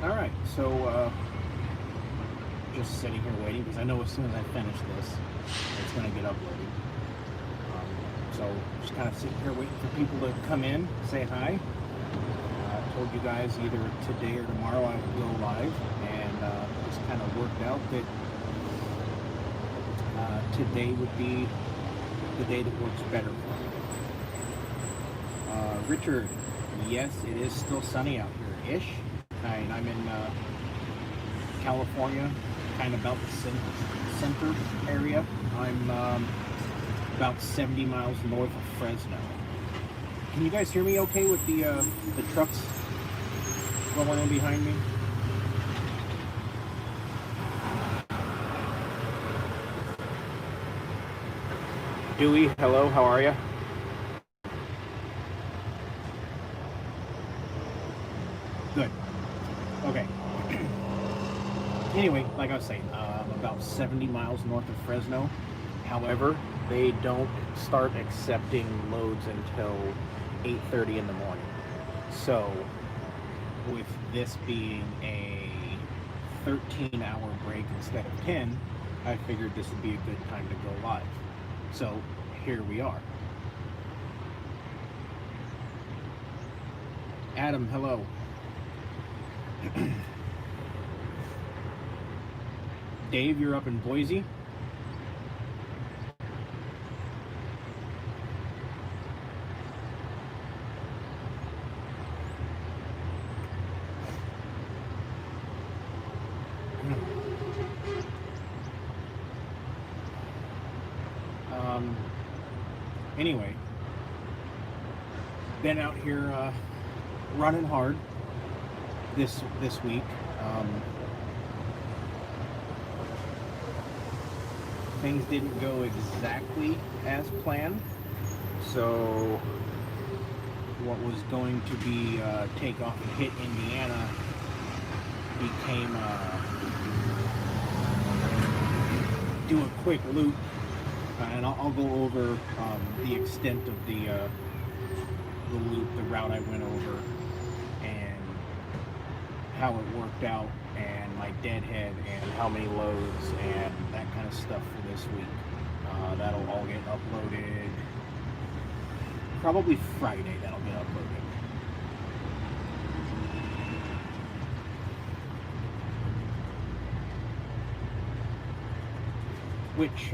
Alright, so just sitting here waiting because I know as soon as I finish this, it's going to get uploaded. So just kind of sitting here waiting for people to come in, say hi. I told you guys either today or tomorrow I would go live, and just kind of worked out that today would be the day that works better for me. Richard, yes, it is still sunny out here-ish. I'm in California, kind of about the center area. I'm about 70 miles north of Fresno. Can you guys hear me okay with the trucks rolling in behind me? Dewey, hello, how are you? Good. Okay. Anyway, like I was saying, about 70 miles north of Fresno. However, they don't start accepting loads until 8:30 in the morning. So, with this being a 13-hour break instead of 10, I figured this would be a good time to go live. So, here we are. Adam, hello. Dave, you're up in Boise? Anyway, been out here running hard this week. Things didn't go exactly as planned, so what was going to be takeoff and hit Indiana became do a quick loop, and I'll go over the extent of the loop, the route I went over, and how it worked out, and my deadhead, and how many loads, and that kind of stuff for this week. That'll all get uploaded probably Friday. That'll get uploaded. Which,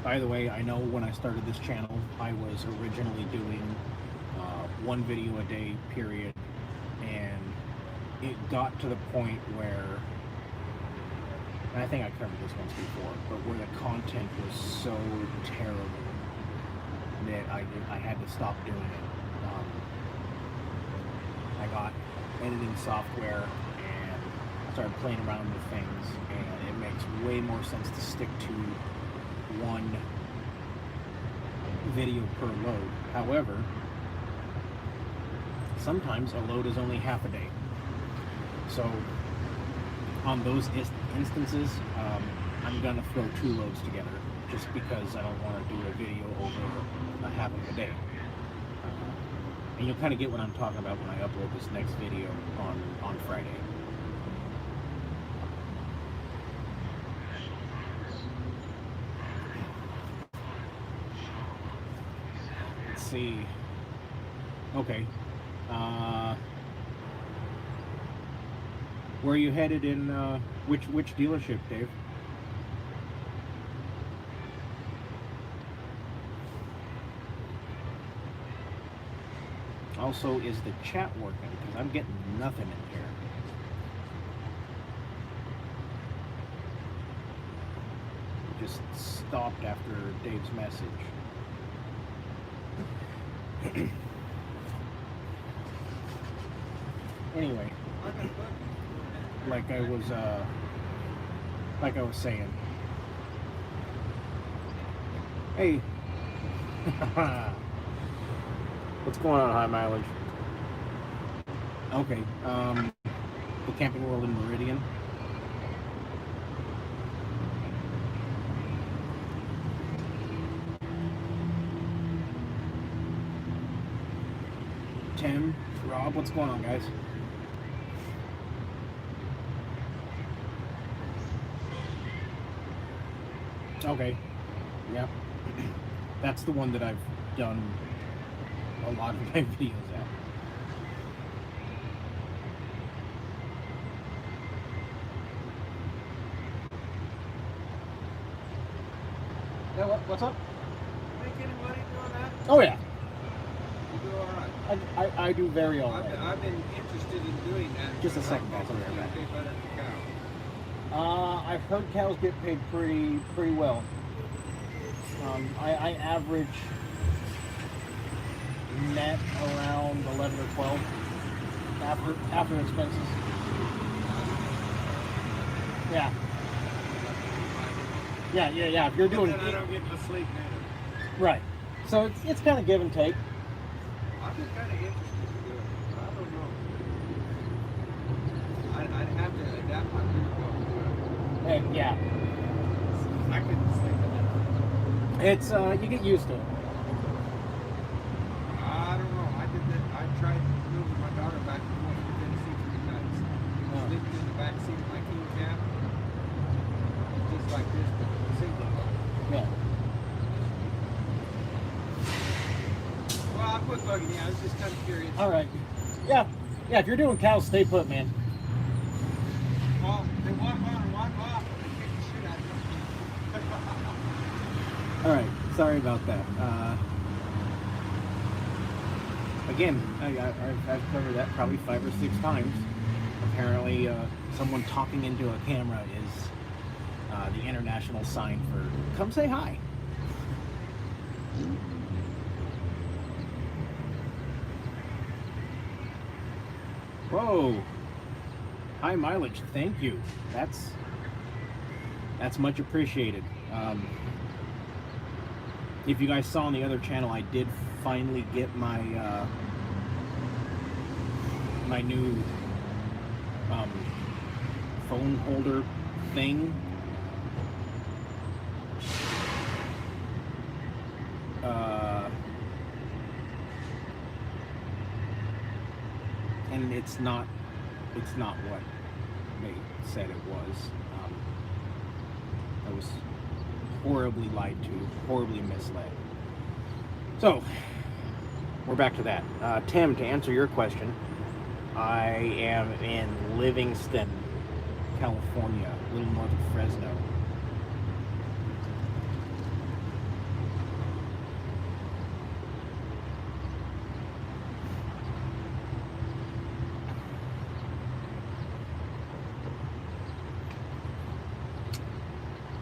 by the way, I know when I started this channel, I was originally doing one video a day, period, and it got to the point where, and I think I covered this once before, but where the content was so terrible that I had to stop doing it. I got editing software and started playing around with things, and it makes way more sense to stick to one video per load. However, sometimes a load is only half a day. So on those instances, I'm going to throw 2 loads together just because I don't want to do a video over a half of a day. And you'll kind of get what I'm talking about when I upload this next video on Friday. Let's see. Okay. Where are you headed in, which dealership, Dave? Also, is the chat working? Because I'm getting nothing in here. It just stopped after Dave's message. Anyway, like I was saying. Hey. What's going on, High Mileage? Okay, the Camping World in Meridian. Tim, Rob, what's going on, guys? Okay. Yep. That's the one that I've done a lot of my videos at. Yeah, what's up? Think anybody doing that? Oh yeah, You do all right. I do very all right. I've been interested in doing that. Just a second, guys. I'll be right back. Pay better than I've heard cows get paid pretty well. I average net around 11 or 12 after expenses. Yeah. Yeah. If you're doing Then I don't get to sleep neither. right, so it's kind of give and take. I've been kind of interested in doing it, but I don't know. I'd have to adapt my protocol to it. And yeah, I couldn't sleep at that. it's you get used to it. I don't know. I did that. I tried moving my daughter back and forth to Tennessee 3 nights. Sleeping in the back seat of my king cab. Just like this, but single. Yeah. Well, I'll quit bugging you. I was just kind of curious. All right. Yeah. If you're doing cows, stay put, man. Well, they walk on and walk off, and they kick the shit out of you. All right. Sorry about that. Again, I've covered that probably 5 or 6 times. Apparently, someone talking into a camera is the international sign for come say hi. Whoa. High mileage, thank you. That's much appreciated. If you guys saw on the other channel, I did finally get my my new phone holder thing. And it's not what they said it was. I was horribly lied to, horribly misled. So, we're back to that. Tim, to answer your question, I am in Livingston, California, a little north of Fresno.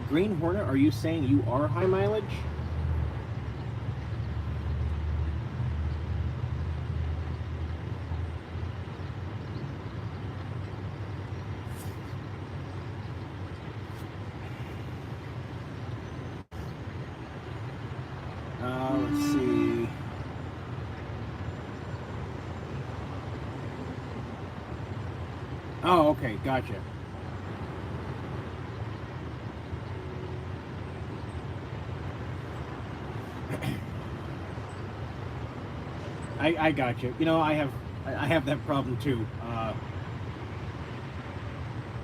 Green Hornet, are you saying you are high mileage? Let's see. Oh, okay, gotcha. I got you. You know, I have that problem too.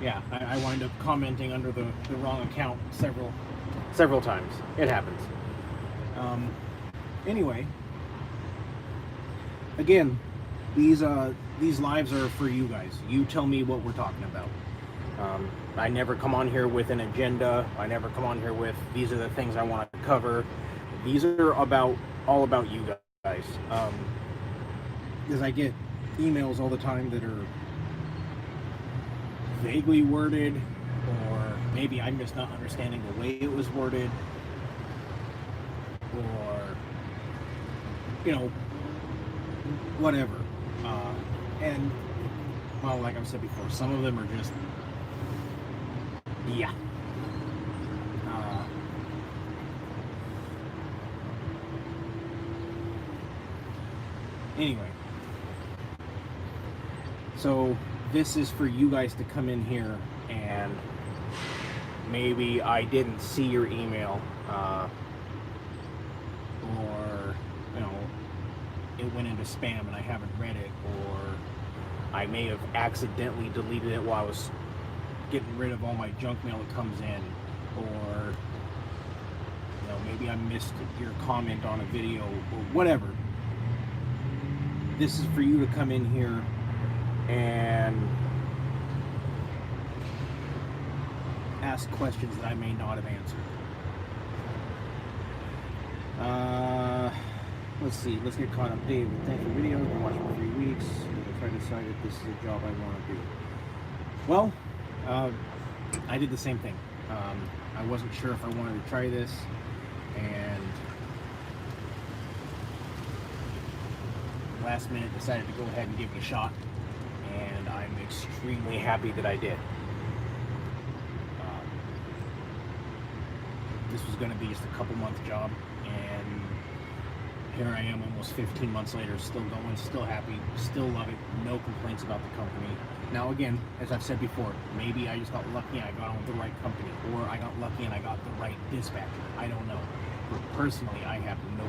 Yeah, I wind up commenting under the wrong account several times. It happens. Anyway, again, these lives are for you guys. You tell me what we're talking about. I never come on here with an agenda. I never come on here with these are the things I want to cover. These are all about you guys. Because I get emails all the time that are vaguely worded, or maybe I'm just not understanding the way it was worded, or whatever. And well, like I've said before, some of them are just yeah. Anyway, so this is for you guys to come in here, and maybe I didn't see your email, or it went into spam and I haven't read it, or I may have accidentally deleted it while I was getting rid of all my junk mail that comes in, or maybe I missed your comment on a video or whatever. This is for you to come in here and ask questions that I may not have answered. Let's see. Let's get caught up. Dave, thanks for the video. I've been watching for 3 weeks. If I decide if this is a job I want to do. Well, I did the same thing. I wasn't sure if I wanted to try this, and last minute decided to go ahead and give it a shot, and I'm extremely happy that I did. This was going to be just a couple month job, and here I am almost 15 months later, still going, still happy, still love it, no complaints about the company. Now again, as I've said before, maybe I just got lucky and I got on with the right company, or I got lucky and I got the right dispatcher. I don't know. But personally, I have no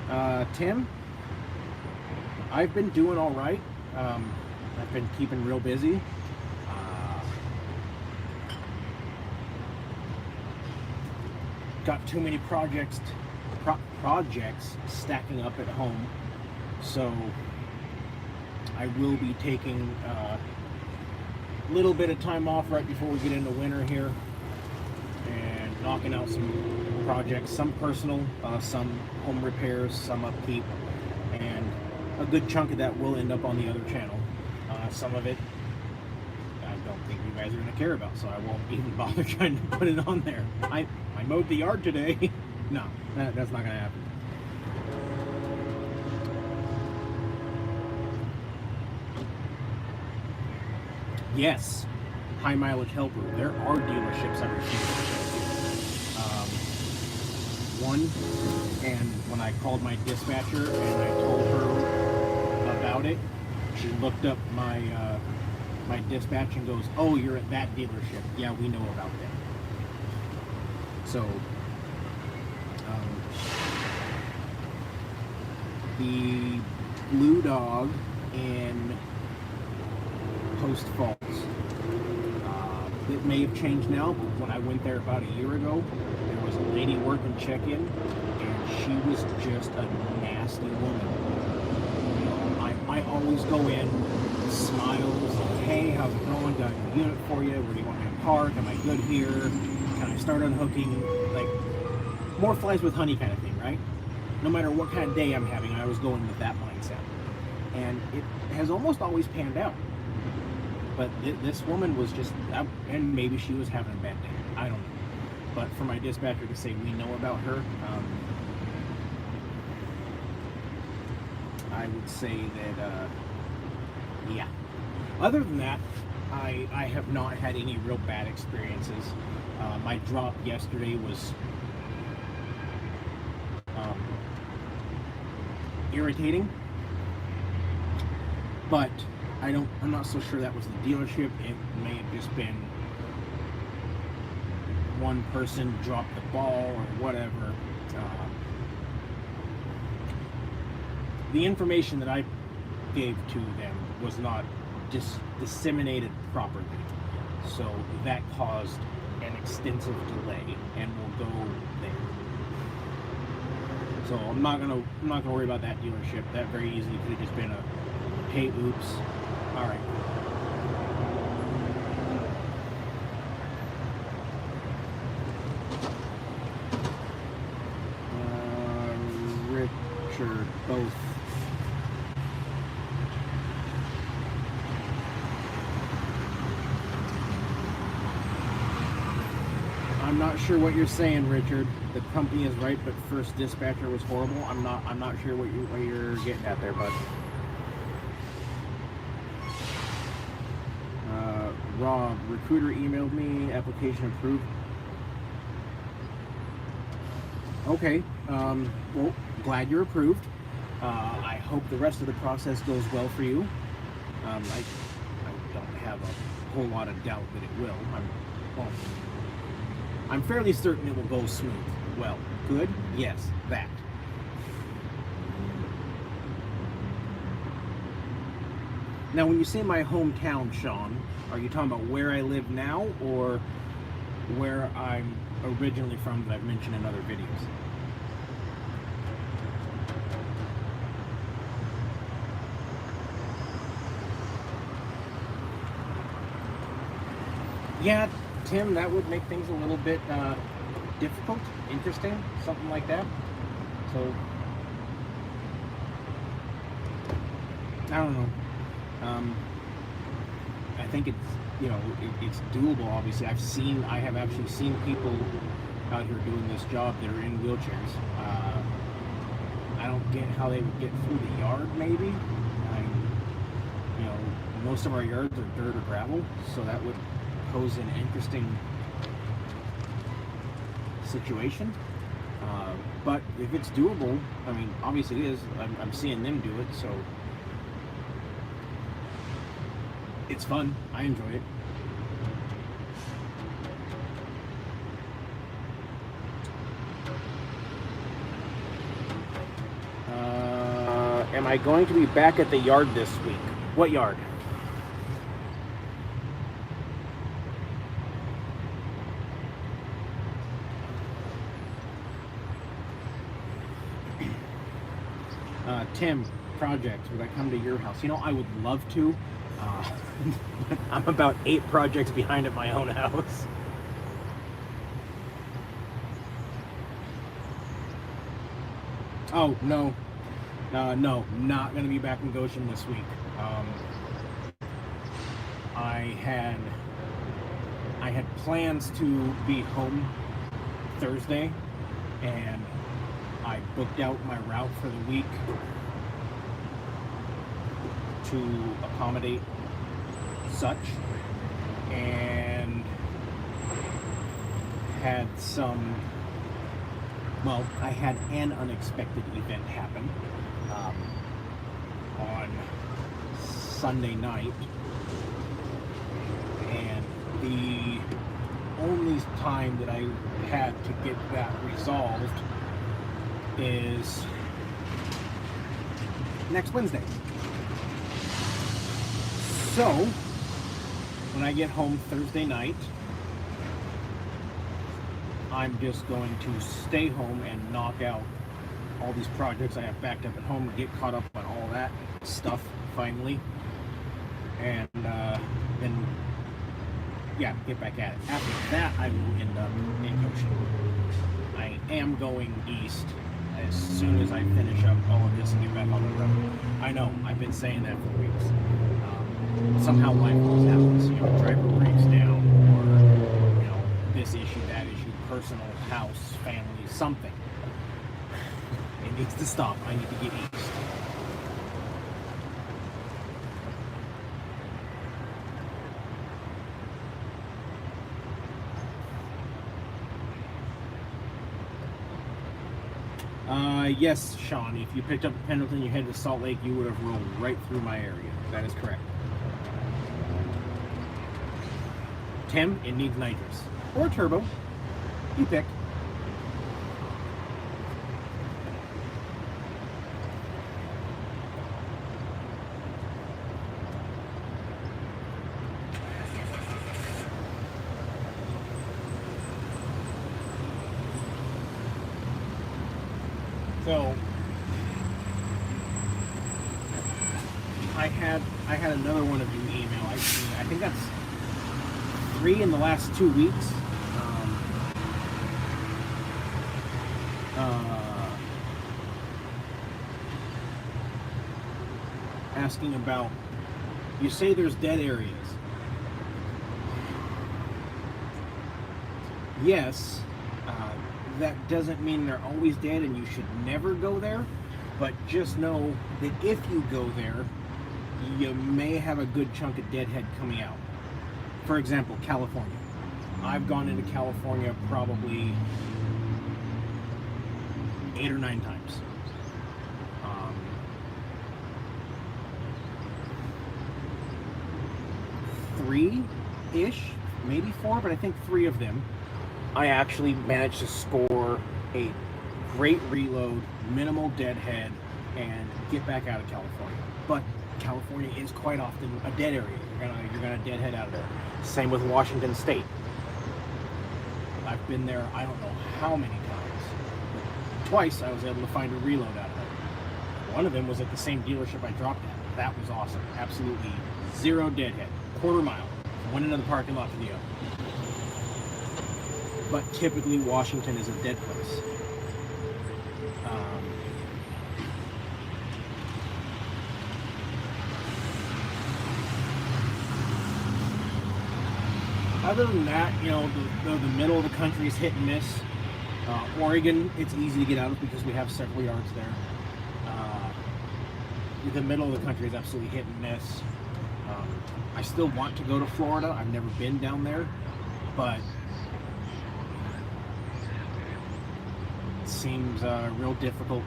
complaints. Tim, I've been doing all right. I've been keeping real busy. Got too many projects stacking up at home, so I will be taking a little bit of time off right before we get into winter here and knocking out some projects, some personal, some home repairs, some upkeep, and a good chunk of that will end up on the other channel. Some of it I don't think you guys are going to care about, so I won't even bother trying to put it on there. I mowed the yard today. No, that's not going to happen. Yes, high mileage helper. There are dealerships I refuse to go to. One, and when I called my dispatcher and I told her about it, she looked up my my dispatch and goes, "Oh, you're at that dealership. Yeah, we know about that." So, the Blue Dog in Post Falls. It may have changed now, but when I went there about a year ago, there was a lady working check-in, and she was just a nasty woman. You know, I always go in, smiles, "Hey, how's it going? Got a unit for you. Where do you want me to park? Am I good here? Can I start unhooking?" Like, more flies with honey kind of thing, right? No matter what kind of day I'm having, I always go in with that mindset. And it has almost always panned out. But this woman was just, and maybe she was having a bad day. I don't know. But for my dispatcher to say we know about her, I would say that, yeah. Other than that, I have not had any real bad experiences. My drop yesterday was irritating, but I'm not so sure that was the dealership. It may have just been one person dropped the ball or whatever. The information that I gave to them was not disseminated properly, so that caused an extensive delay, and we'll go there. So I'm not gonna worry about that dealership. That very easily could have just been a, "Hey, oops." All right. Richard, both. I'm not sure what you're saying, Richard. The company is right, but first dispatcher was horrible. I'm not sure what you're getting at there, bud. Rob, recruiter emailed me, application approved. Okay, well, glad you're approved. I hope the rest of the process goes well for you. I don't have a whole lot of doubt that it will. I'm fairly certain it will go smooth. Well, good? Yes, that. Now, when you say my hometown, Sean, are you talking about where I live now or where I'm originally from that I've mentioned in other videos? Yeah, Tim, that would make things a little bit difficult, interesting, something like that. So, I don't know. I think it's, it's doable. Obviously, I have actually seen people out here doing this job that are in wheelchairs. I don't get how they would get through the yard. Maybe, most of our yards are dirt or gravel, so that would pose an interesting situation. But if it's doable, I mean, obviously it is. I'm seeing them do it, so it's fun. I enjoy it. Am I going to be back at the yard this week? What yard? Tim, project, would I come to your house? I would love to. But I'm about 8 projects behind at my own house. Oh, no. No, not going to be back in Goshen this week. I had plans to be home Thursday, and I booked out my route for the week to accommodate such, and had I had an unexpected event happen on Sunday night, and the only time that I had to get that resolved is next Wednesday. So, when I get home Thursday night, I'm just going to stay home and knock out all these projects I have backed up at home, get caught up on all that stuff finally, and then get back at it. After that, I will end up in Goshen. I am going east as soon as I finish up all of this and get back on the road. I know, I've been saying that for weeks. Somehow life always happens. Driver breaks down, or this issue, that issue, personal, house, family, something. It needs to stop. I need to get east. Yes, Sean, if you picked up a Pendleton, you headed to Salt Lake, you would have rolled right through my area. That is correct. Tim, it needs nitrous. Or turbo. You pick. So I had another one of you email. I think that's 3 in the last 2 weeks. Asking about, you say there's dead areas. Yes. That doesn't mean they're always dead and you should never go there, but just know that if you go there, you may have a good chunk of deadhead coming out. For example, California. I've gone into California probably 8 or 9 times. 3-ish, maybe 4, but I think 3 of them I actually managed to score a great reload, minimal deadhead, and get back out of California. But California is quite often a dead area. You're gonna deadhead out of there. Same with Washington State. I've been there I don't know how many times. But twice I was able to find a reload out of there. One of them was at the same dealership I dropped at. That was awesome. Absolutely zero deadhead. Quarter mile. One end of the parking lot to the other. But typically Washington is a dead place. Other than that, you know, the middle of the country is hit and miss. Oregon, it's easy to get out of because we have several yards there. The middle of the country is absolutely hit and miss. I still want to go to Florida. I've never been down there, but it seems real difficult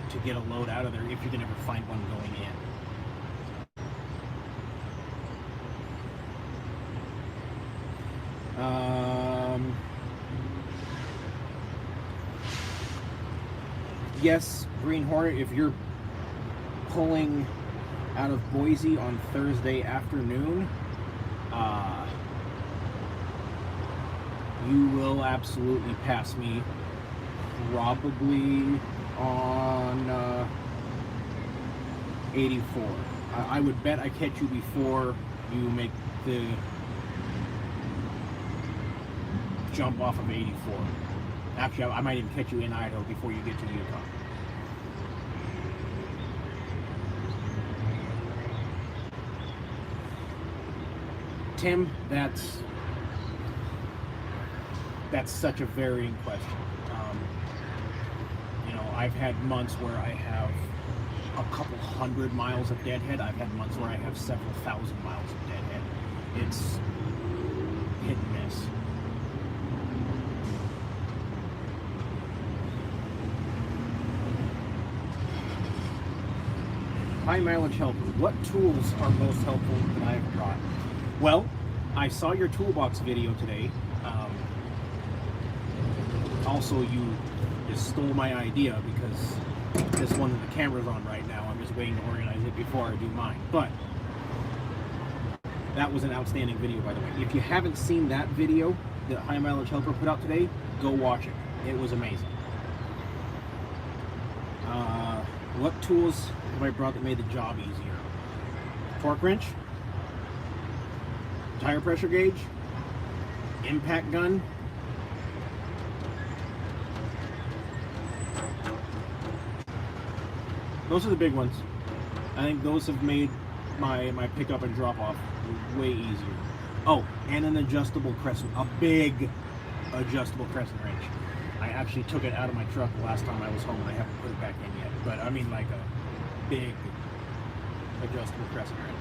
to get a load out of there if you can ever find one going in. Yes, Green Hornet, if you're pulling out of Boise on Thursday afternoon, you will absolutely pass me probably on 84. I would bet I catch you before you make the jump off of 84. Actually, I might even catch you in Idaho before you get to Utah. Tim, that's such a varying question. You know, I've had months where I have a couple hundred miles of deadhead. I've had months where I have several thousand miles of deadhead. It's hit and miss. High mileage helper. What tools are most helpful that I have brought? Well, I saw your toolbox video today. Also, you just stole my idea because this one that the camera's on right now, I'm just waiting to organize it before I do mine. But that was an outstanding video, by the way. If you haven't seen that video that High Mileage Helper put out today, go watch it. It was amazing. What tools have I brought that made the job easier? Torque wrench, tire pressure gauge, impact gun, those are the big ones. I think those have made my pickup and drop off way easier. Oh, and an adjustable crescent, a big adjustable crescent wrench. I actually took it out of my truck the last time I was home and I haven't put it back in yet. But I mean like a big adjustable crescent wrench.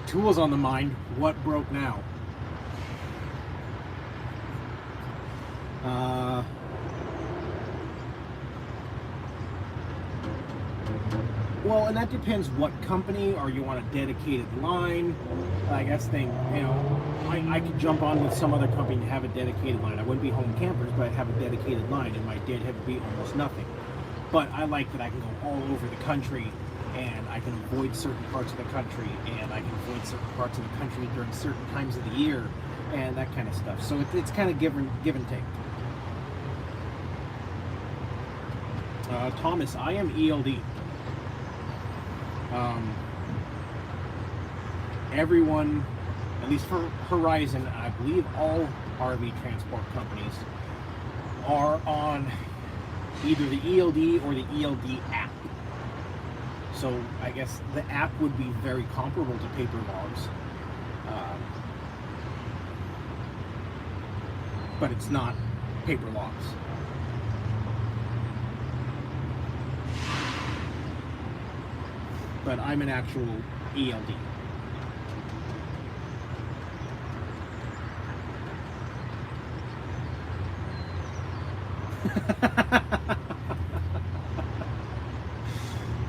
Tools on the mind. What broke now? Well, and that depends what company, or you want a dedicated line. Like that's the thing, you know, I could jump on with some other company and have a dedicated line. I wouldn't be home campers, but I'd have a dedicated line, and my deadhead would be almost nothing. But I like that I can go all over the country, and I can avoid certain parts of the country, and I can avoid certain parts of the country during certain times of the year, and that kind of stuff. So it's kind of give and take. Thomas, I am ELD. Everyone, at least for Horizon, I believe all RV transport companies are on either the ELD or the ELD app. So I guess the app would be very comparable to paper logs, but it's not paper logs. But I'm an actual ELD.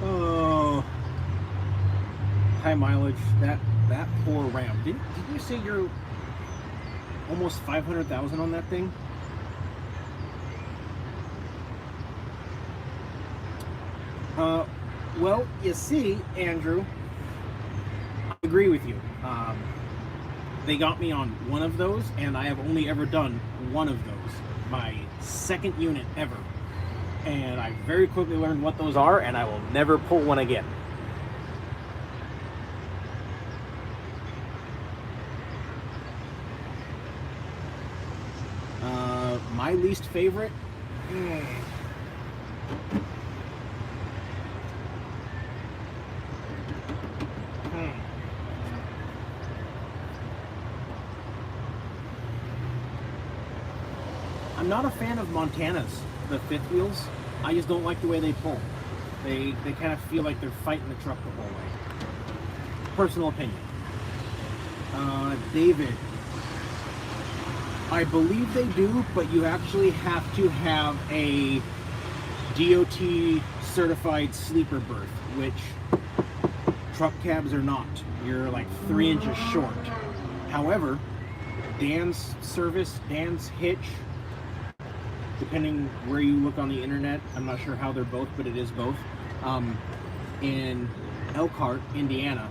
Oh. mileage. That poor Ram. Did you say you're almost 500,000 on that thing? Well, you see, Andrew, I agree with you. They got me on one of those, and I have only ever done one of those. My second unit ever. And I very quickly learned what those are, and I will never pull one again. My least favorite? I'm not a fan of Montana's, the fifth wheels. I just don't like the way they pull. They kind of feel like they're fighting the truck the whole way. Personal opinion. David. I believe they do, but you actually have to have a DOT certified sleeper berth, which truck cabs are not. You're like 3 inches short. However, Dan's service, Dan's hitch, depending where you look on the internet, I'm not sure how they're both, but it is both. In Elkhart, Indiana,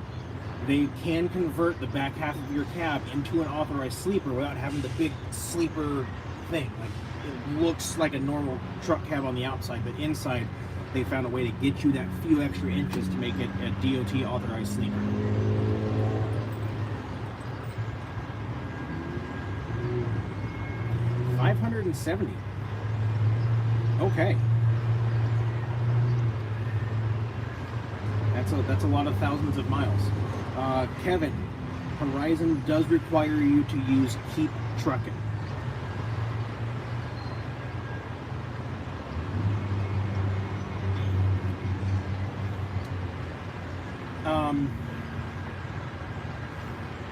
they can convert the back half of your cab into an authorized sleeper without having the big sleeper thing. Like, it looks like a normal truck cab on the outside, but inside they found a way to get you that few extra inches to make it a DOT authorized sleeper. $570. Okay. That's a lot of thousands of miles. Kevin, Horizon does require you to use Keep Trucking.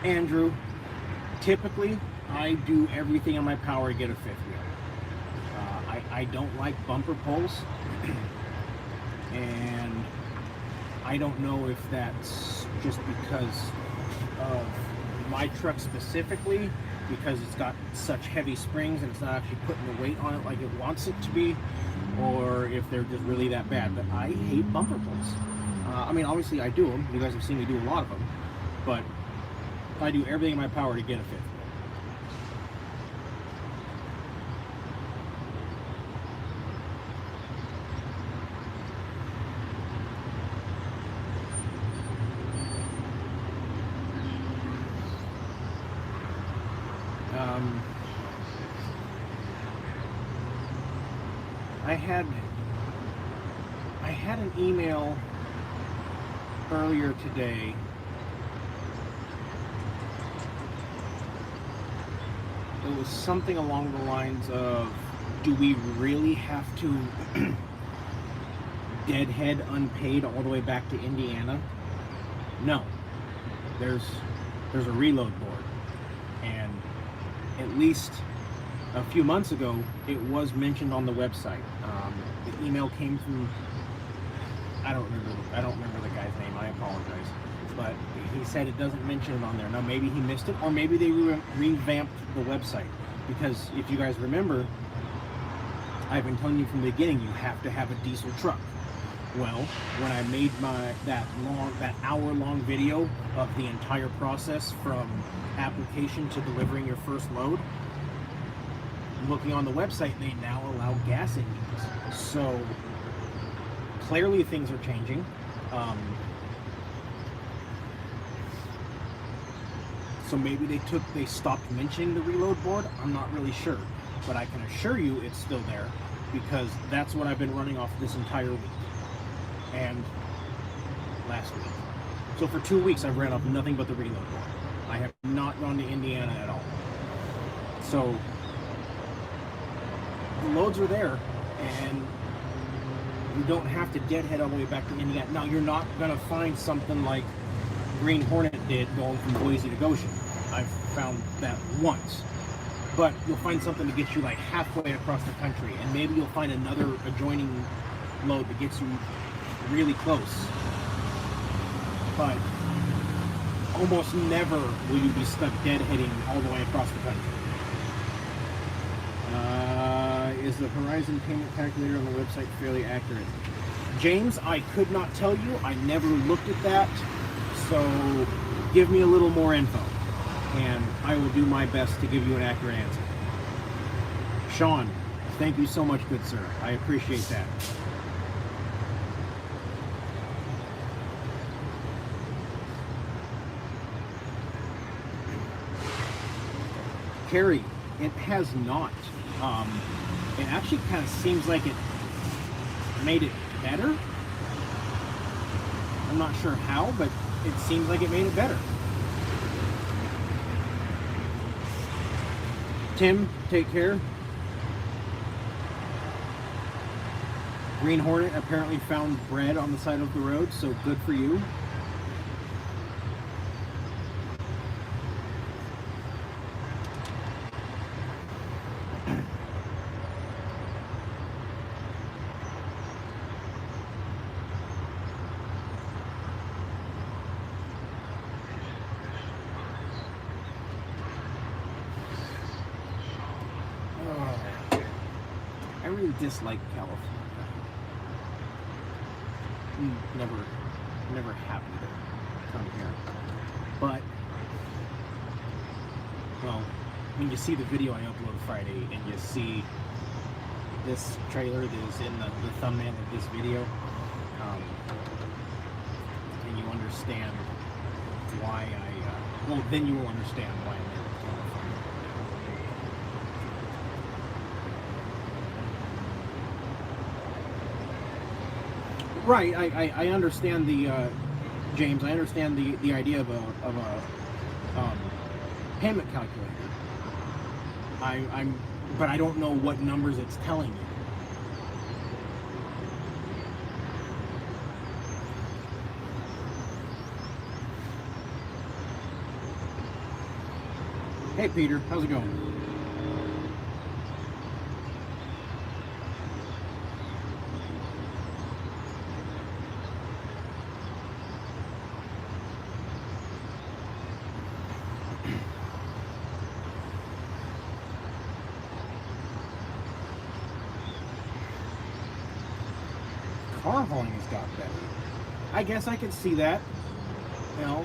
Andrew, typically I do everything in my power to get a fifth wheel. I don't like bumper pulls, and I don't know if that's just because of my truck specifically, because it's got such heavy springs and it's not actually putting the weight on it like it wants it to be, or if they're just really that bad. But I hate bumper pulls. I mean, obviously I do them. You guys have seen me do a lot of them, but I do everything in my power to get a fifth wheel. I had an email earlier today. It was something along the lines of, do we really have to deadhead unpaid all the way back to Indiana? No. There's a reload board. And at least a few months ago, it was mentioned on the website. The email came from, I don't remember the guy's name. I apologize, but he said it doesn't mention it on there. Now maybe he missed it, or maybe they revamped the website. Because if you guys remember, I've been telling you from the beginning, you have to have a diesel truck. Well, when I made that hour-long video of the entire process from application to delivering your first load, looking on the website, they now allow gas engines. So clearly things are changing. So maybe they stopped mentioning the reload board. I'm not really sure, but I can assure you it's still there, because that's what I've been running off this entire week and last week. So for 2 weeks I've ran off nothing but the reload board. I have not gone to Indiana at all. So the loads are there, and you don't have to deadhead all the way back to Indiana. Now, you're not going to find something like Green Hornet did going from Boise to Goshen. I've found that once. But you'll find something to get you like halfway across the country, and maybe you'll find another adjoining load that gets you really close. But almost never will you be stuck deadheading all the way across the country. Is the Horizon payment calculator on the website fairly accurate? James, I could not tell you. I never looked at that. So give me a little more info, and I will do my best to give you an accurate answer. Sean, thank you so much, good sir. I appreciate that. Carrie, it has not. It actually kind of seems like it made it better. I'm not sure how, but it seems like it made it better. Tim, take care. Green Hornet apparently found bread on the side of the road, so good for you. I really dislike California. Never happy to come here. But, well, when you see the video I uploaded Friday and you see this trailer that is in the thumbnail of this video, and you understand why well, then you will understand why I'm there. Right, I understand the James. I understand the idea of a payment calculator. But I don't know what numbers it's telling you. Hey Peter, how's it going? Car hauling has got better. I guess I could see that. You know,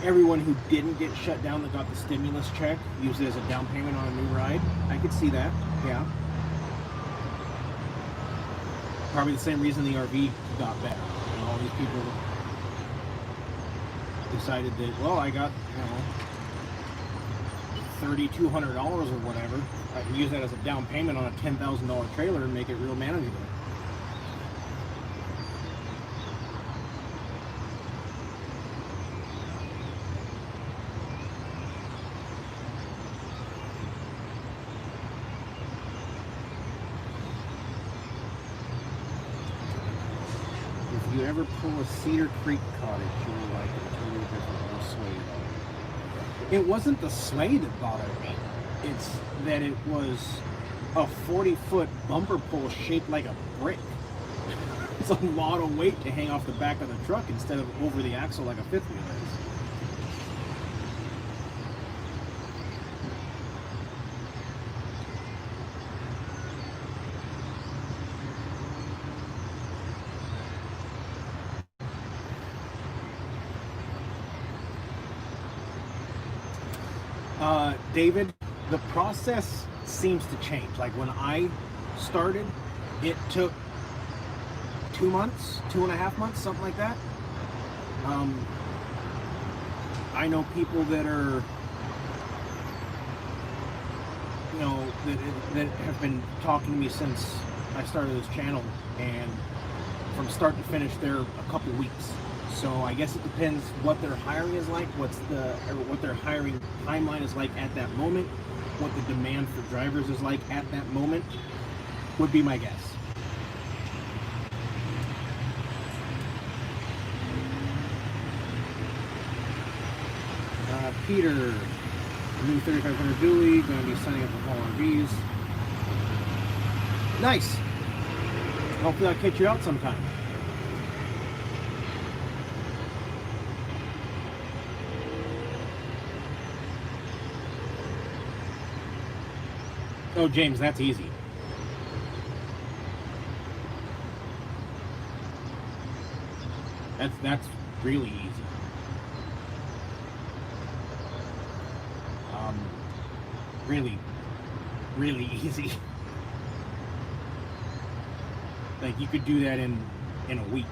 everyone who didn't get shut down that got the stimulus check used it as a down payment on a new ride. I could see that, yeah. Probably the same reason the RV got better. You know, all these people decided that, well, I got, $3,200 or whatever. I can use that as a down payment on a $10,000 trailer and make it real manageable. If you ever pull a Cedar Creek cottage, you will like it. Totally different. No sway. It wasn't the sway that bothered me. It's that it was a 40-foot bumper pull shaped like a brick. It's a lot of weight to hang off the back of the truck instead of over the axle like a fifth wheel is. David, the process seems to change. Like when I started, it took 2 months, 2.5 months, something like that. I know people that are, that have been talking to me since I started this channel, and from start to finish, they're a couple weeks. So I guess it depends what their hiring is like, what their hiring timeline is like at that moment, what the demand for drivers is like at that moment, would be my guess. Peter, new 3500 dually, going to be signing up for all RVs. Nice. Hopefully I'll catch you out sometime. Oh, James, that's easy. That's really easy. Really, really easy. Like you could do that in a week.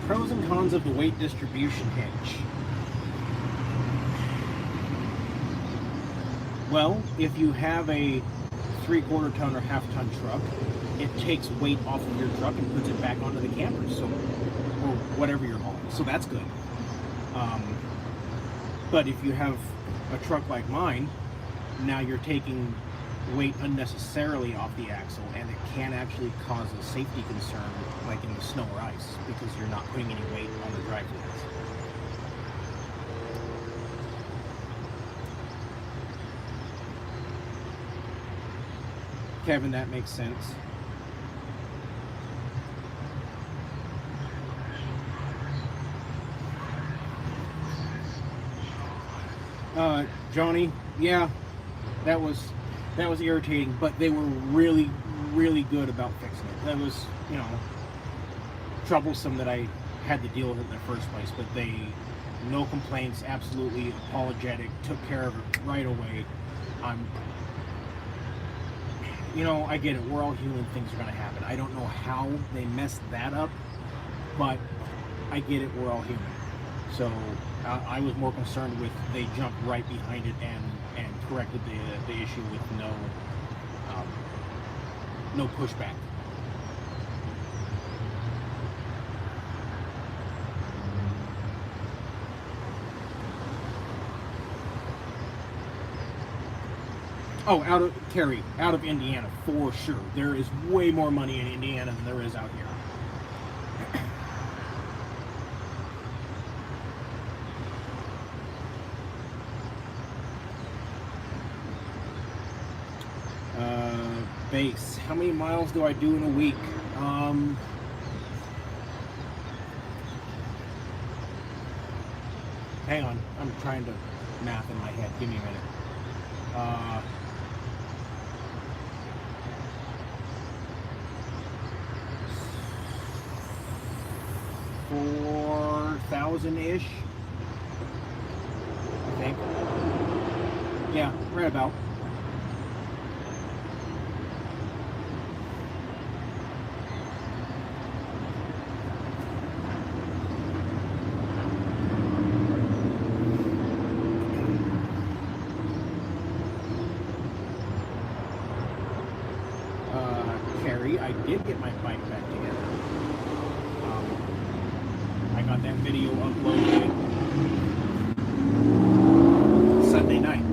Pros and cons of the weight distribution hitch. Well, if you have a 3/4 ton or half ton truck, it takes weight off of your truck and puts it back onto the camper, so, or whatever you're hauling. So that's good. But if you have a truck like mine, now you're taking weight unnecessarily off the axle, and it can actually cause a safety concern, like in the snow or ice, because you're not putting any weight on the drive wheels. Kevin, that makes sense. Johnny, yeah, that was irritating, but they were really, really good about fixing it. That was, you know, troublesome that I had to deal with it in the first place, but they, no complaints, absolutely apologetic, took care of it right away. You know, I get it, we're all human, things are gonna happen. I don't know how they messed that up, but I get it, we're all human. So I was more concerned with they jumped right behind it and corrected the issue with no pushback. Oh, out of Indiana, for sure. There is way more money in Indiana than there is out here. Base. How many miles do I do in a week? Hang on. I'm trying to math in my head. Give me a minute. 4,000-ish, I think. Yeah, right about. Carrie, I did get my bike back together. I got that video uploaded Sunday night.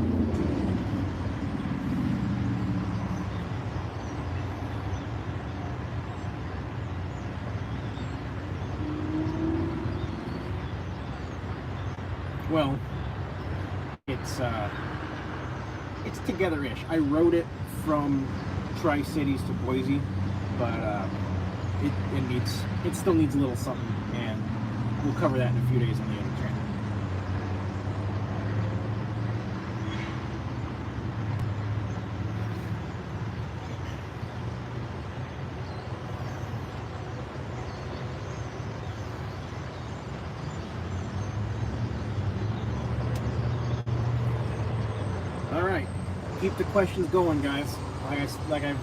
Well, it's together-ish. I rode it from Tri-Cities to Boise, but it still needs a little something, and we'll cover that in a few days on the other channel. All right, keep the questions going, guys. Like I've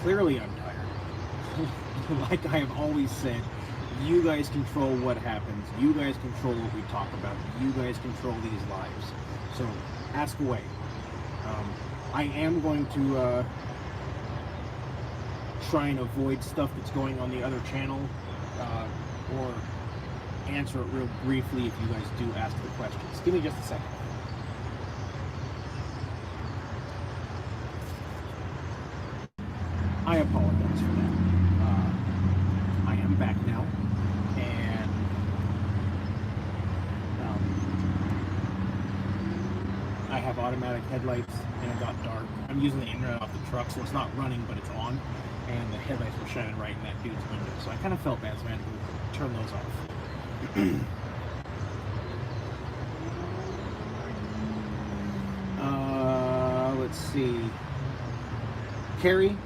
clearly I'm tired. Like I have always said, you guys control what happens. You guys control what we talk about. You guys control these lives. So ask away. I am going to try and avoid stuff that's going on the other channel, or answer it real briefly if you guys do ask the questions. Give me just a second. I apologize for that. I am back now, and headlights and it got dark. I'm using the internet off the truck, so it's not running, but it's on, and the headlights were shining right in that dude's window. So I kind of felt bad, so I had to turn those off. Let's see. Carrie,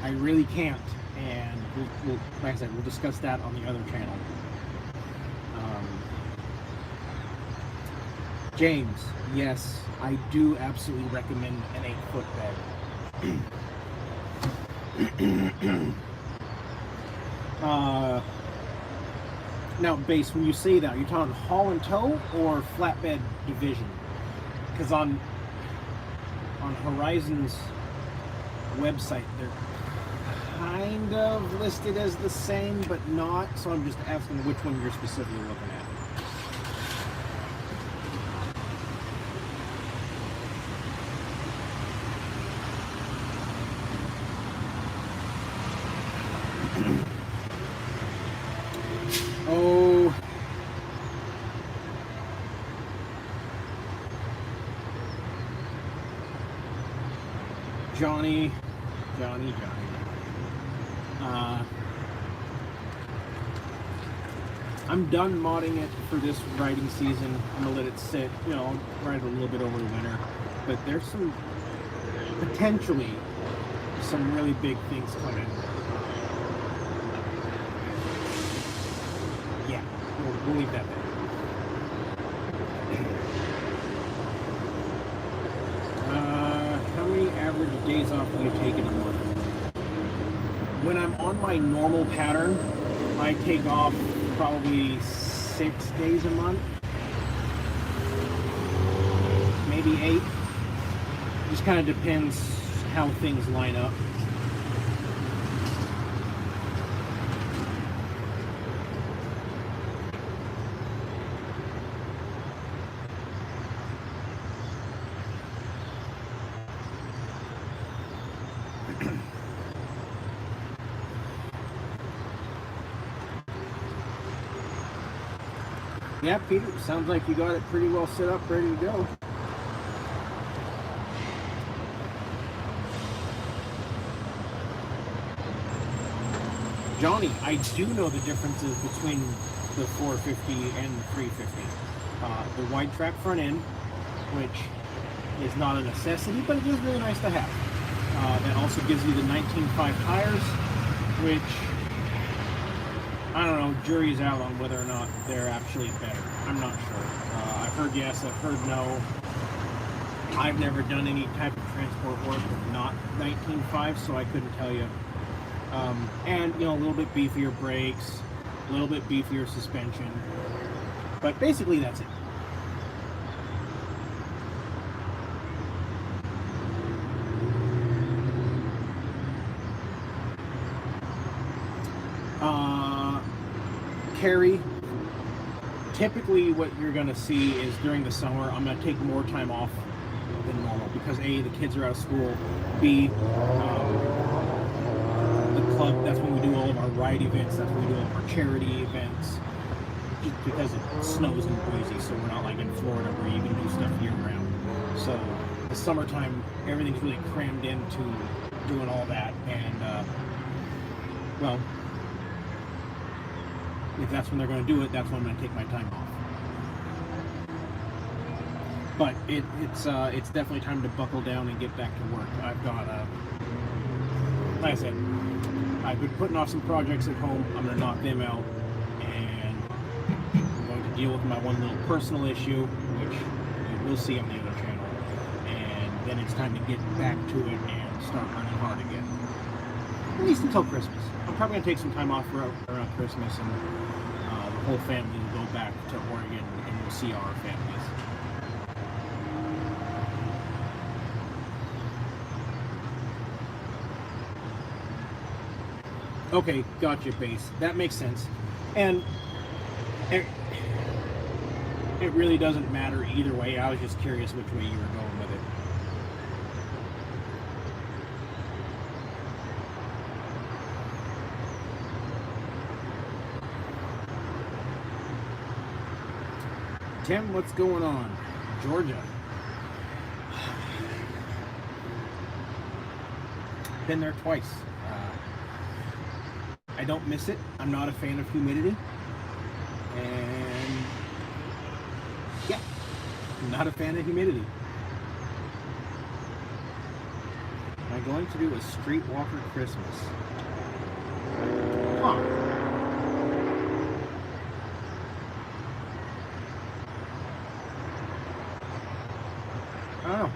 I really can't, and we'll, like I said, we'll discuss that on the other channel. James, yes, I do absolutely recommend an 8-foot bed. Now, Base, when you say that, are you talking haul and tow or flatbed division? Because on Horizon's website, they're kind of listed as the same, but not. So I'm just asking which one you're specifically looking at. Oh, Johnny. I'm done modding it for this riding season. I'm gonna let it sit, you know, ride it a little bit over the winter. But there's some, potentially, some really big things coming. Yeah, we'll leave that there. How many average days off do you take in a month? When I'm on my normal pattern, I take off probably 6 days a month, maybe 8. Just kind of depends how things line up. Yeah, Peter, sounds like you got it pretty well set up, ready to go. Johnny, I do know the differences between the 450 and the 350. The wide track front end, which is not a necessity, but it is really nice to have. That also gives you the 19.5 tires, which, I don't know, jury's out on whether or not they're actually better. I'm not sure. I've heard yes, I've heard no. I've never done any type of transport work with not 19.5, so I couldn't tell you. And, you know, a little bit beefier brakes, a little bit beefier suspension. But basically, that's it. Carry, typically what you're going to see is during the summer, I'm going to take more time off than normal because A, the kids are out of school, B, the club, that's when we do all of our ride events, that's when we do all of our charity events, just because it snows in Boise, so we're not like in Florida where you can do stuff year round. So the summertime, everything's really crammed into doing all that, and well, if that's when they're going to do it, that's when I'm going to take my time off. But it's definitely time to buckle down and get back to work. I've got, like I said, I've been putting off some projects at home. I'm going to knock them out, and I'm going to deal with my one little personal issue, which you will see on the other channel. And then it's time to get back to it and start running hard again. At least until Christmas. I'm probably going to take some time off around Christmas, and the whole family will go back to Oregon and we'll see our families. Okay, gotcha, Base. That makes sense. And it really doesn't matter either way. I was just curious which way you were going with it. Tim, what's going on? Georgia. been there twice. I don't miss it. I'm not a fan of humidity. And yeah, I'm not a fan of humidity. Am I going to do a streetwalker Christmas? Huh. Oh.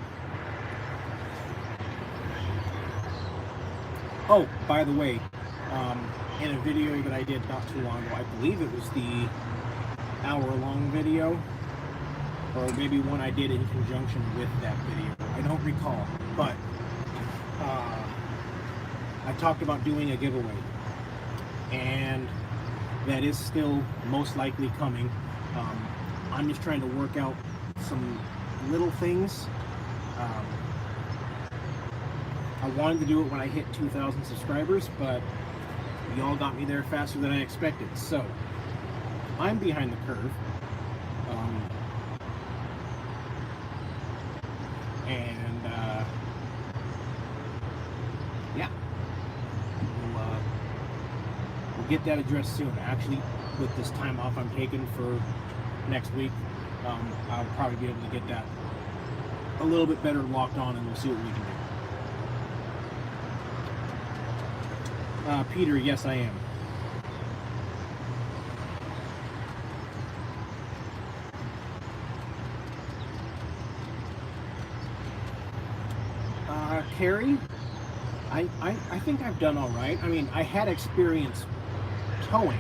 Oh, by the way, in a video that I did not too long ago, I believe it was the hour-long video, or maybe one I did in conjunction with that video. I don't recall, but I talked about doing a giveaway, and that is still most likely coming. I'm just trying to work out some little things. I wanted to do it when I hit 2,000 subscribers, but y'all got me there faster than I expected. So I'm behind the curve. Yeah, we'll get that addressed soon. Actually, with this time off I'm taking for next week, I'll probably be able to get that a little bit better locked on, and we'll see what we can do. Peter, yes, I am. Carrie, I think I've done all right. I mean, I had experience towing.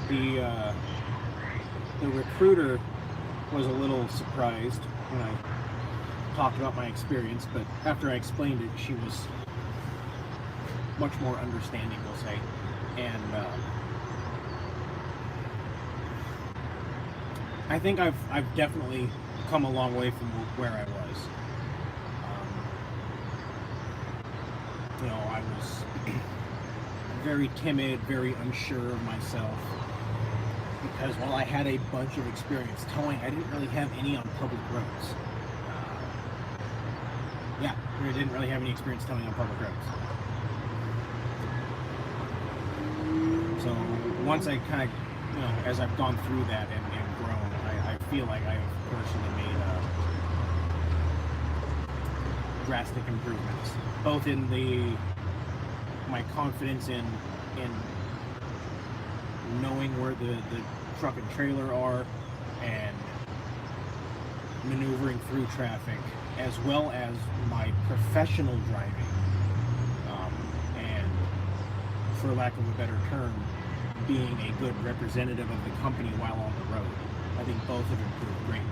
The recruiter was a little surprised when I talked about my experience, but after I explained it, she was much more understanding, we'll say. And I think I've definitely come a long way from where I was. You know, I was very timid, very unsure of myself, because while I had a bunch of experience towing, I didn't really have any on public roads. Yeah, I didn't really have any experience towing on public roads. So once I kind of, you know, as I've gone through that and grown, I feel like I've personally made drastic improvements, both in my confidence in knowing where the truck and trailer are and maneuvering through traffic, as well as my professional driving, and for lack of a better term, being a good representative of the company while on the road. I think both have improved greatly.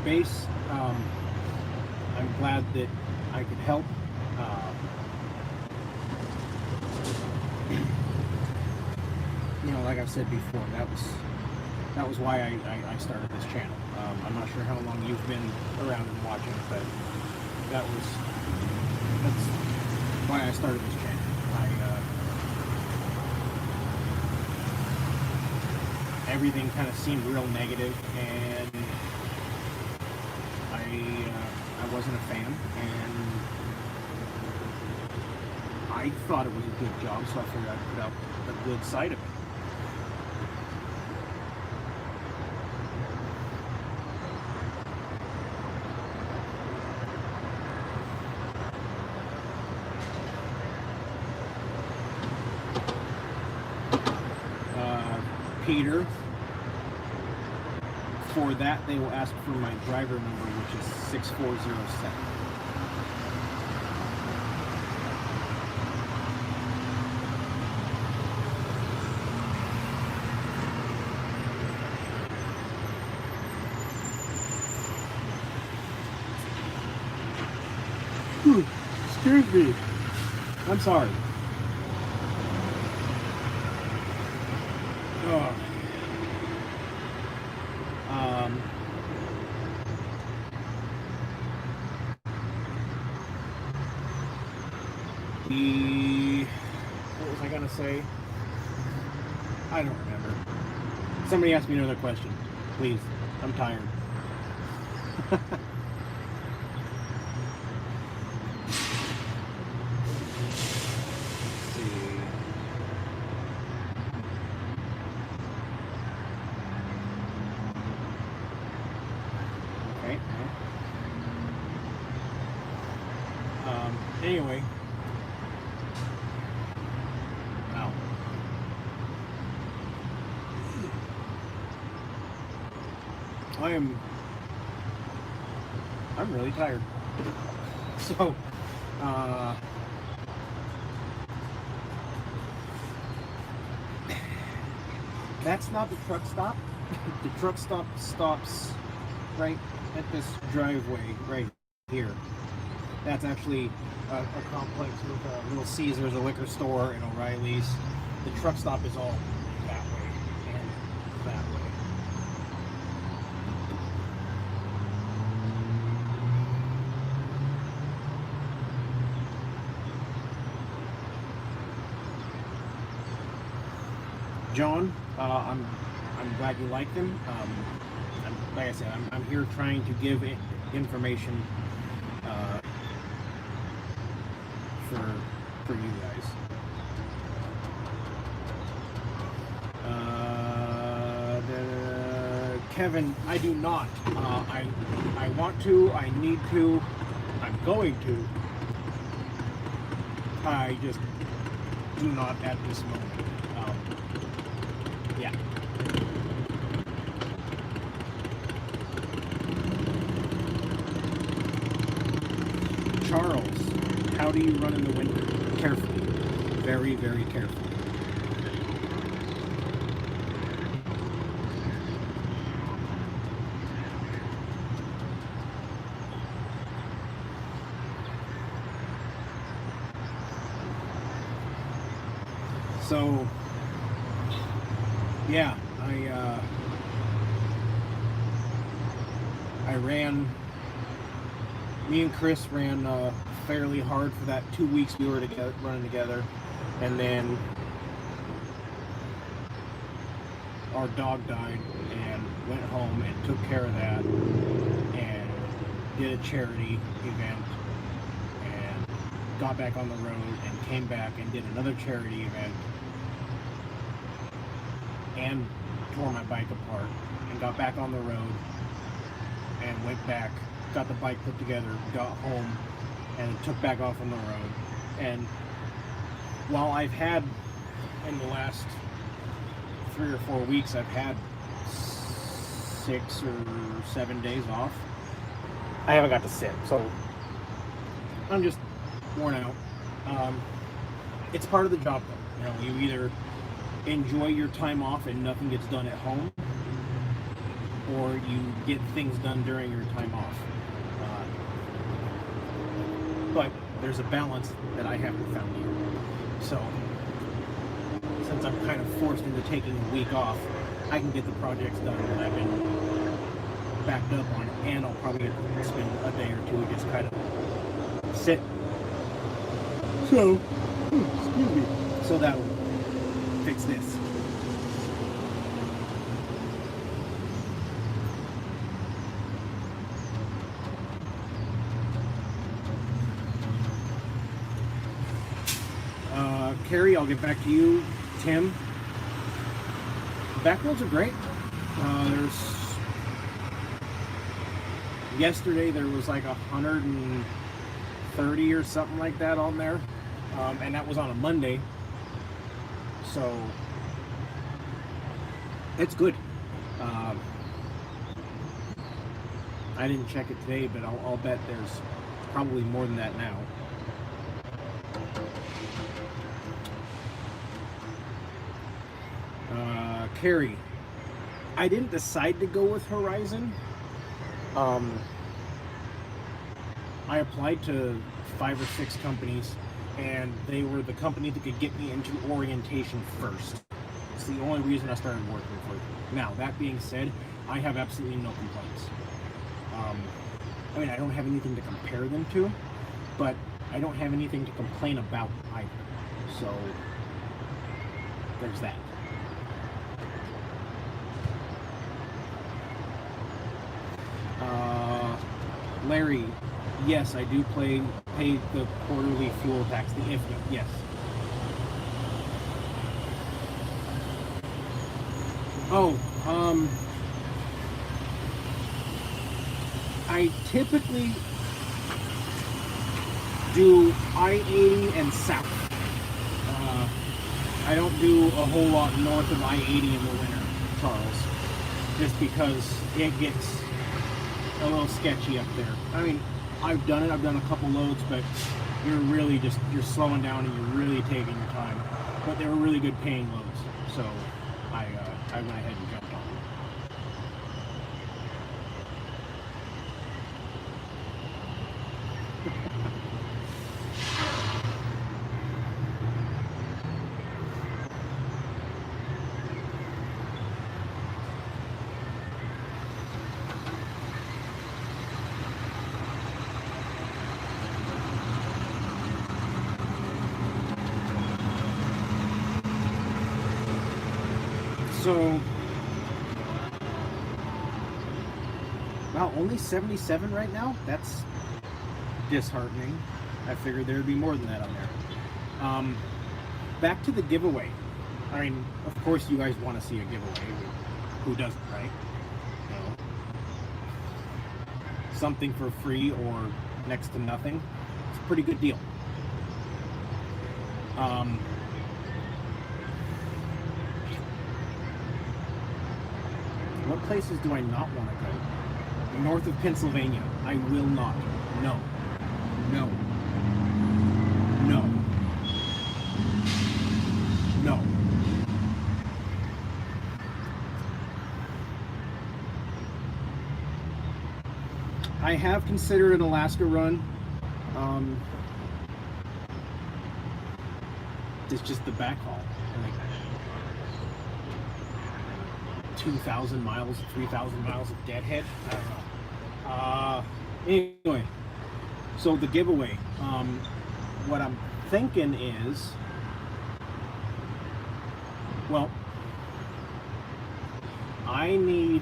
Base, I'm glad that I could help. You know, like I've said before, that was why I started this channel. I'm not sure how long you've been around and watching, but that's why I started this channel. Everything kind of seemed real negative, and I wasn't a fan, and I thought it was a good job, so I figured I'd put out the good side of it. Peter, for that they will ask for my driver number, which is 6407. Excuse me. I'm sorry. Oh. What was I gonna say? I don't remember. Somebody ask me another question, please. I'm tired. Okay. Anyway. Wow. I'm really tired. So, that's not the truck stop. The truck stop stops right at this driveway right here. That's actually a complex with Little Caesars, a liquor store, and O'Reilly's. The truck stop is all that way and that way. John, I'm glad you like them. Like I said, I'm here trying to give information for you guys. Kevin, I do not. I want to. I need to. I'm going to. I just do not at this moment. Yeah. Charles, how do you run in the winter? Carefully. Very, very carefully. So, yeah, I ran, me and Chris ran fairly hard for that 2 weeks we were running together, and then our dog died and went home and took care of that and did a charity event and got back on the road and came back and did another charity event and tore my bike apart and got back on the road and went back, got the bike put together, got home and took back off on the road. And while I've had in the last 3 or 4 weeks, I've had 6 or 7 days off, I haven't got to sit, so I'm just worn out. It's part of the job though. You know, you either enjoy your time off and nothing gets done at home, or you get things done during your time off. But there's a balance that I haven't found yet. So, since I'm kind of forced into taking a week off, I can get the projects done that I've been backed up on, and I'll probably get to spend a day or two just kind of sit. So, excuse me. So that'll fix this. Carrie, I'll get back to you. Tim, backloads are great. Yesterday there was like 130 or something like that on there, and that was on a Monday. So it's good. I didn't check it today, but I'll bet there's probably more than that now. Carrie, I didn't decide to go with Horizon. I applied to 5 or 6 companies, and they were the company that could get me into orientation first. It's the only reason I started working for them. Now, that being said, I have absolutely no complaints. I mean, I don't have anything to compare them to, but I don't have anything to complain about either. So, there's that. Larry, yes, I do pay the quarterly fuel tax, the IFTA, yes. Oh, I typically do I-80 and south. I don't do a whole lot north of I-80 in the winter, Charles, just because it gets a little sketchy up there. I mean, I've done it. I've done a couple loads, but you're slowing down and you're really taking your time. But they were really good paying loads, so I went ahead and jumped on it. So, wow, only 77 right now? That's disheartening. I figured there'd be more than that on there. Back to the giveaway. I mean, of course you guys want to see a giveaway. Who doesn't, right? No. Something for free or next to nothing. It's a pretty good deal. What places do I not want to go? North of Pennsylvania. I will not. No. No. No. No. I have considered an Alaska run. It's just the backhaul. Like 2,000 miles, 3,000 miles of deadhead. I don't know. Anyway, so the giveaway. What I'm thinking is, well, I need.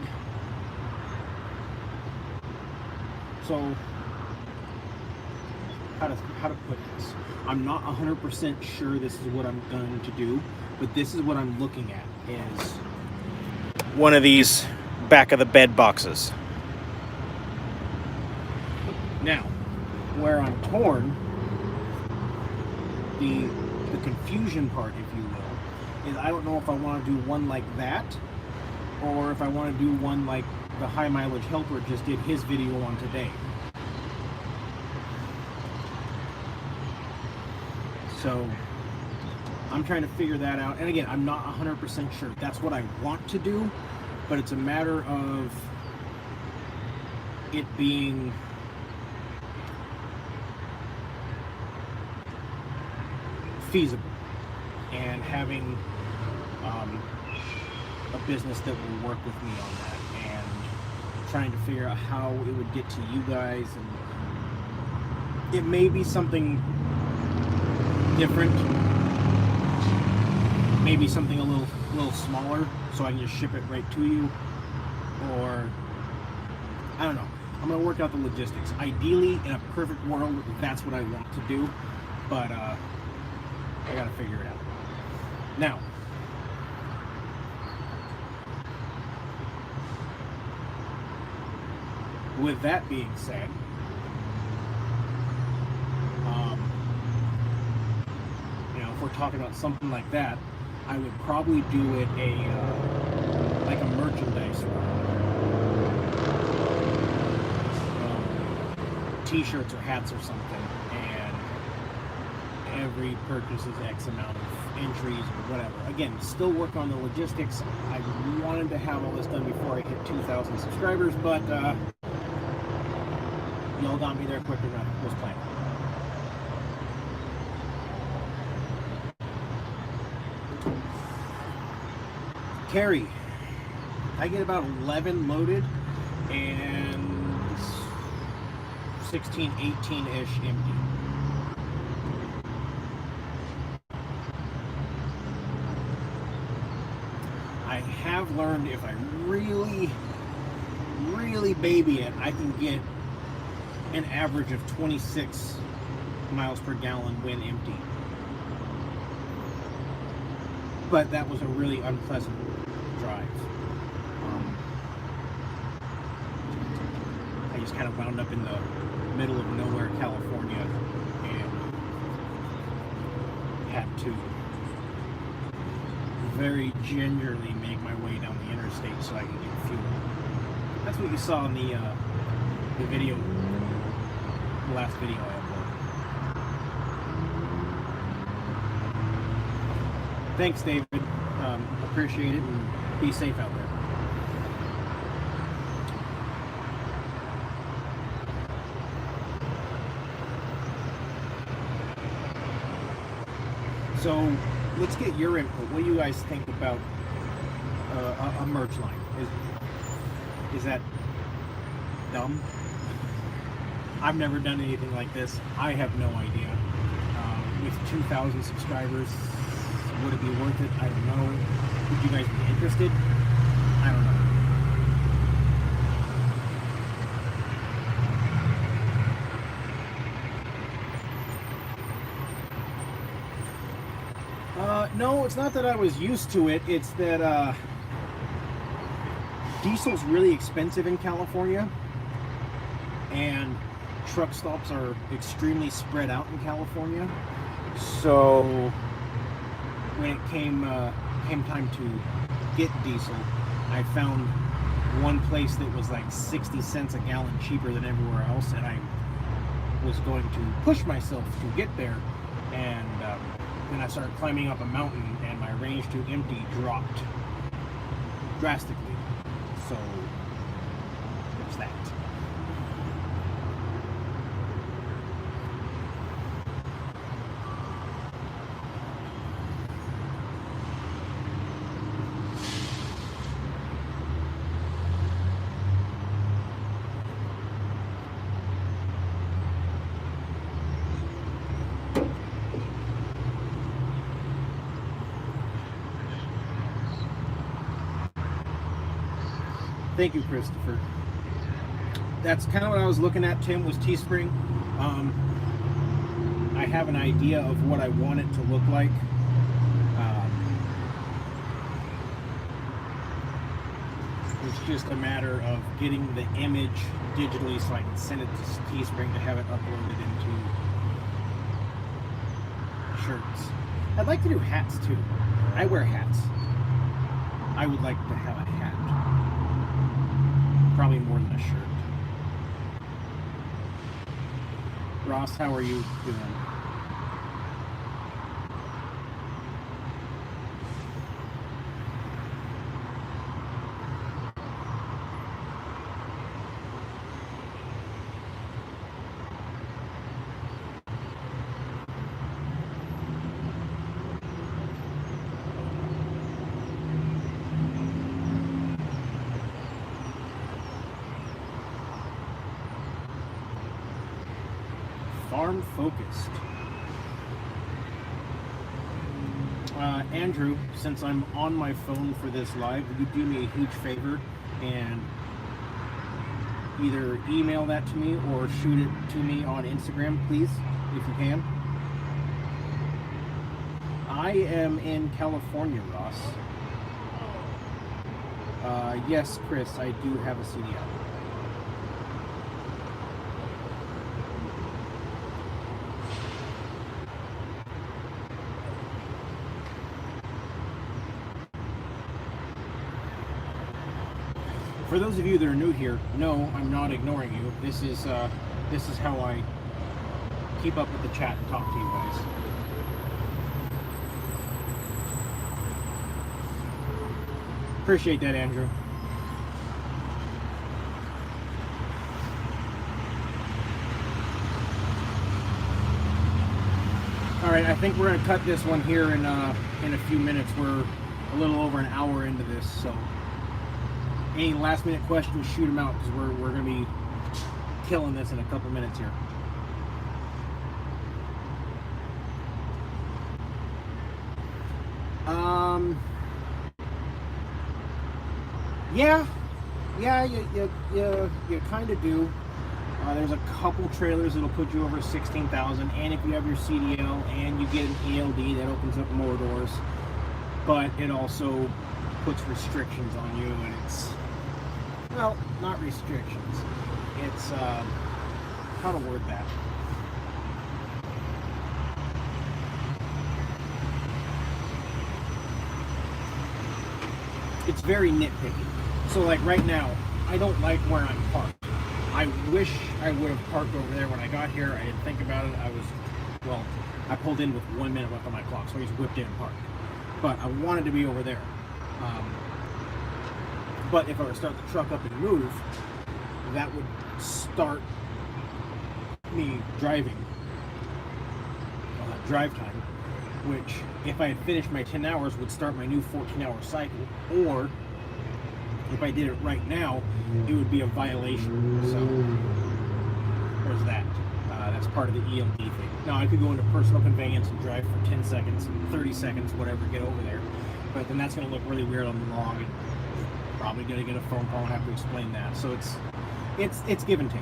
So how to put this? I'm not 100% sure this is what I'm going to do, but this is what I'm looking at is one of these back of the bed boxes. Now, where I'm torn, the confusion part, if you will, is I don't know if I want to do one like that, or if I want to do one like the High Mileage Helper just did his video on today. So I'm trying to figure that out. And again, I'm not 100% sure. That's what I want to do, but it's a matter of it being feasible and having a business that will work with me on that, and trying to figure out how it would get to you guys. And it may be something different, maybe something a little smaller, so I can just ship it right to you, or I don't know. I'm gonna work out the logistics. Ideally, in a perfect world, that's what I want to do, but I gotta figure it out. Now, with that being said, if we're talking about something like that, I would probably do it like a merchandise run. T-shirts or hats or something, and every purchase is X amount of entries or whatever. Again, still work on the logistics. I wanted to have all this done before I hit 2,000 subscribers, but y'all got me there quicker than I was planning. Carry. I get about 11 loaded and 16, 18-ish empty. I have learned if I really really baby it, I can get an average of 26 miles per gallon when empty. But that was a really unpleasant drive. I just kind of wound up in the middle of nowhere, California, and had to very gingerly make my way down the interstate so I could get fuel. That's what you saw in the video, the last video I uploaded. Thanks, David. Appreciate it, and be safe out there. So let's get your input. What do you guys think about a merge line? Is that dumb? I've never done anything like this. I have no idea. With 2,000 subscribers, would it be worth it? I don't know. Would you guys be interested? I don't know. No, it's not that I was used to it. It's that diesel's really expensive in California, and truck stops are extremely spread out in California. So when it came time to get diesel, I found one place that was like 60 cents a gallon cheaper than everywhere else, and I was going to push myself to get there, and then I started climbing up a mountain, and my range to empty dropped drastically. So there's that. Thank you, Christopher. That's kind of what I was looking at, Tim, was Teespring. I have an idea of what I want it to look like. It's just a matter of getting the image digitally so I can send it to Teespring to have it uploaded into shirts. I'd like to do hats too. I wear hats. I would like to have a hat. Probably more than a shirt. Ross, how are you doing? Farm focused. Andrew, since I'm on my phone for this live, would you do me a huge favor and either email that to me or shoot it to me on Instagram, please, if you can? I am in California, Ross. Yes, Chris, I do have a CDL. For those of you that are new here, no, I'm not ignoring you. This is how I keep up with the chat and talk to you guys. Appreciate that, Andrew. All right, I think we're gonna cut this one here in a few minutes. We're a little over an hour into this, so. Any last minute questions, shoot them out, because we're going to be killing this in a couple minutes here. Yeah, Yeah, you kind of do. There's a couple trailers that'll put you over 16,000, and if you have your CDL and you get an ELD, that opens up more doors. But it also puts restrictions on you, and it's, well, not restrictions. It's how to word that. It's very nitpicky. So like right now, I don't like where I'm parked. I wish I would have parked over there when I got here. I didn't think about it. I pulled in with 1 minute left on my clock, so I just whipped in and parked. But I wanted to be over there. But if I were to start the truck up and move, that would start me driving drive time, which if I had finished my 10 hours would start my new 14-hour cycle, or if I did it right now, it would be a violation. So there's that. That's part of the ELD thing. Now I could go into personal conveyance and drive for 10 seconds, 30 seconds, whatever, get over there. But then that's going to look really weird on the log, and probably going to get a phone call and have to explain that. So it's give and take.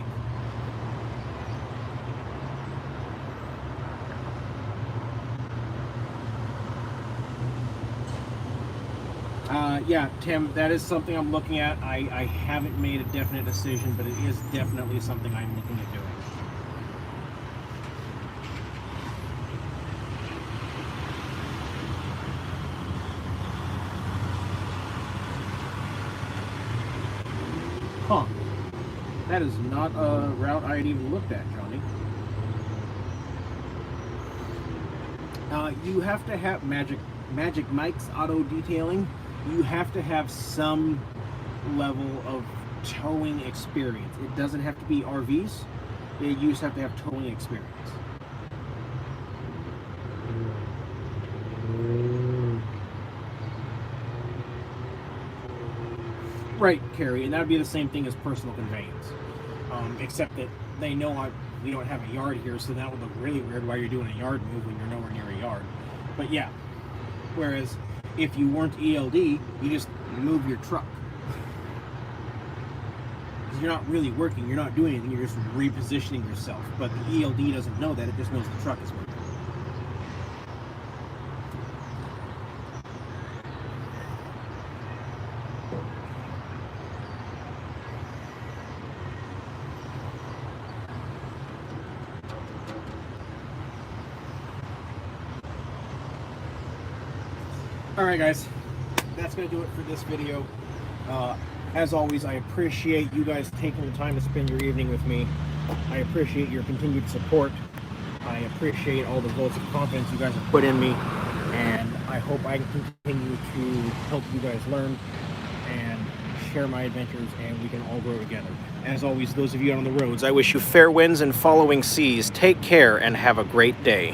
Yeah, Tim, that is something I'm looking at. I haven't made a definite decision, but it is definitely something I'm looking at doing. Huh. That is not a route I had even looked at, Johnny. You have to have Magic Mike's auto detailing. You have to have some level of towing experience. It doesn't have to be RVs. You just have to have towing experience. Right, Carrie, and that would be the same thing as personal conveyance. Except that they know we don't have a yard here, so that would look really weird while you're doing a yard move when you're nowhere near a yard. But yeah, whereas if you weren't ELD, you just move your truck. Because you're not really working, you're not doing anything, you're just repositioning yourself. But the ELD doesn't know that, it just knows the truck is working. Alright guys, that's going to do it for this video. As always, I appreciate you guys taking the time to spend your evening with me. I appreciate your continued support. I appreciate all the votes of confidence you guys have put in me. And I hope I can continue to help you guys learn and share my adventures, and we can all grow together. As always, those of you out on the roads, I wish you fair winds and following seas. Take care and have a great day.